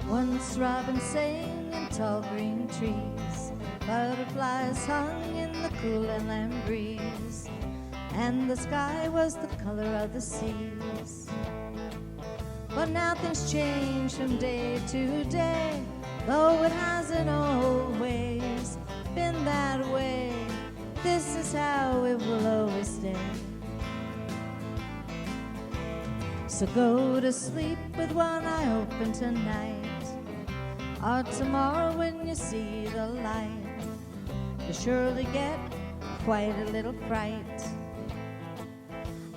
Once robins sang in tall green trees, butterflies hung in the cool inland breeze, and the sky was the color of the seas. But now things change from day to day, though it hasn't always been that way. This is how it will always stay. So go to sleep with one eye open tonight, or tomorrow when you see the light, you'll surely get quite a little fright.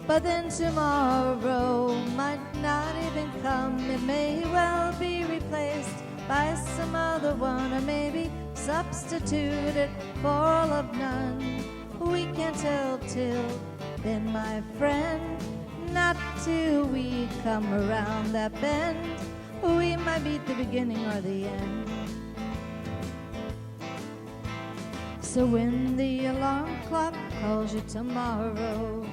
But then tomorrow might not even come. It may well be replaced by some other one, or maybe substituted for all of none. We can't tell till then, my friend, not till we come around that bend. We might meet the beginning or the end. So when the alarm clock calls you tomorrow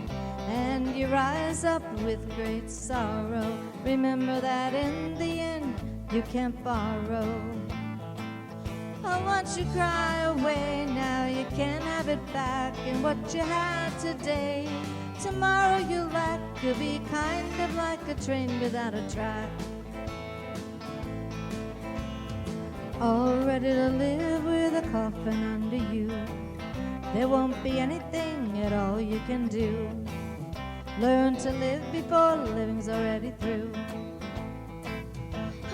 and you rise up with great sorrow, remember that in the end you can't borrow. Oh, once you cry away, now you can't have it back. And what you had today, tomorrow you'll lack. You'll be kind of like a train without a track, all ready to live with a coffin under you. There won't be anything at all you can do. Learn to live before living's already through.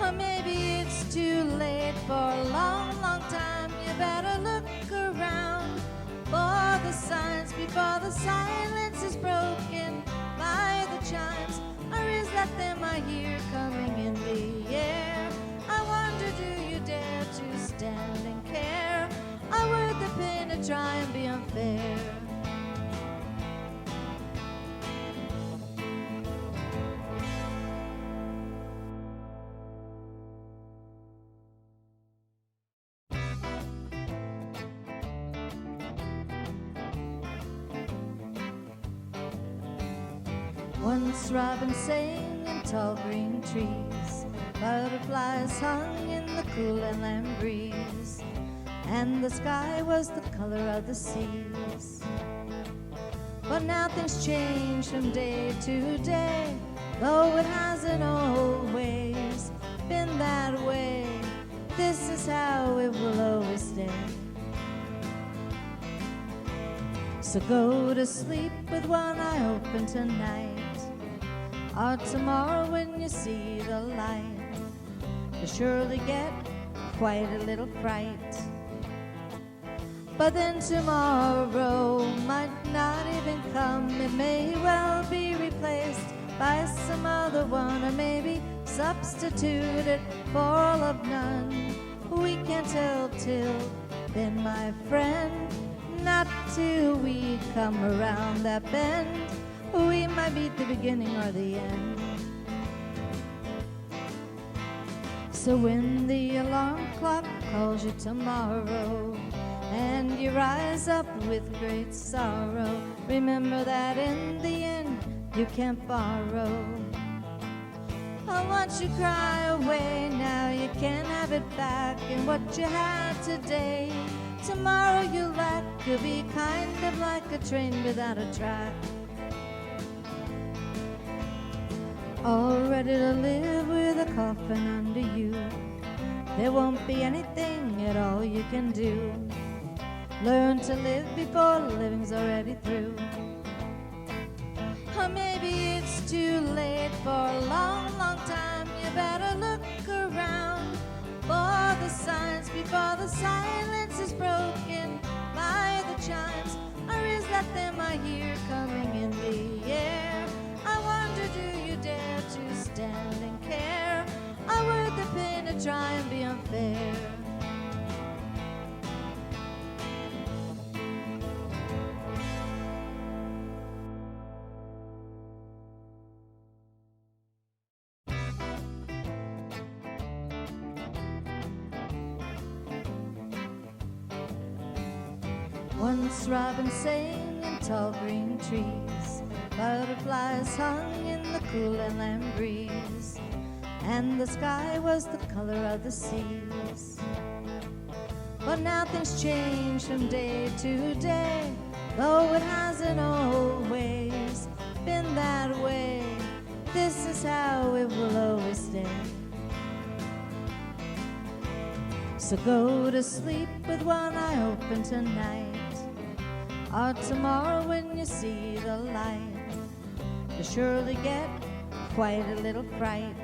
Or maybe it's too late for a long, long time. You better look around for the signs before the silence is broken by the chimes. Or is that them I hear coming in the air? I wonder, do you dare to stand and care? Or would the pain to try and be unfair? Once robins sang in tall green trees, butterflies hung in the cool inland breeze, and the sky was the color of the seas. But now things change from day to day, though it hasn't always been that way. This is how it will always stay. So go to sleep with one eye open tonight, or tomorrow when you see the light, you'll surely get quite a little fright. But then tomorrow might not even come. It may well be replaced by some other one, or maybe substituted for all of none. We can't tell till then, my friend, not till we come around that bend. We might meet the beginning or the end. So when the alarm clock calls you tomorrow and you rise up with great sorrow, remember that in the end you can't borrow. Oh, once you cry away, now you can't have it back. And what you had today, tomorrow you'll lack. You'll be kind of like a train without a track, all ready to live with a coffin under you. There won't be anything at all you can do. Learn to live before living's already through. Or maybe it's too late for a long, long time. You better look around for the signs before the silence is broken by the chimes. Or is that them I hear coming in the air? I wonder, do you dare to stand and care? Or would the pain to try and be unfair? Once robins sang in tall green trees, butterflies hung in the cool inland breeze, and the sky was the color of the seas. But now things change from day to day, though it hasn't always been that way. This is how it will always stay. So go to sleep with one eye open tonight, or tomorrow when you see the light, you'll surely get quite a little fright.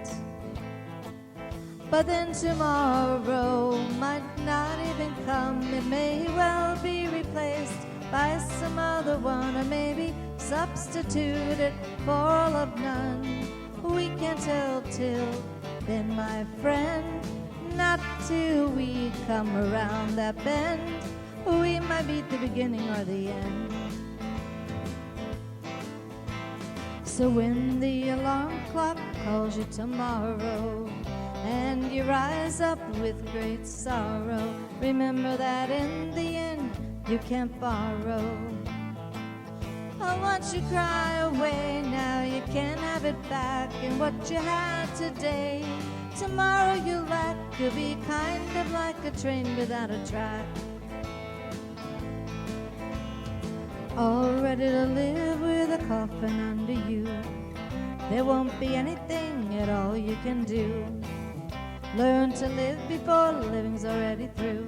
But then tomorrow might not even come. It may well be replaced by some other one, or maybe substituted for all of none. We can't tell till then, my friend, not till we come around that bend. We might be the beginning or the end. So when the alarm clock calls you tomorrow and you rise up with great sorrow, remember that in the end you can't borrow. Oh, once you cry away, now you can't have it back. And what you had today, tomorrow you'll lack. You'll be kind of like a train without a track, all ready to live with a coffin under you. There won't be anything at all you can do. Learn to live before living's already through.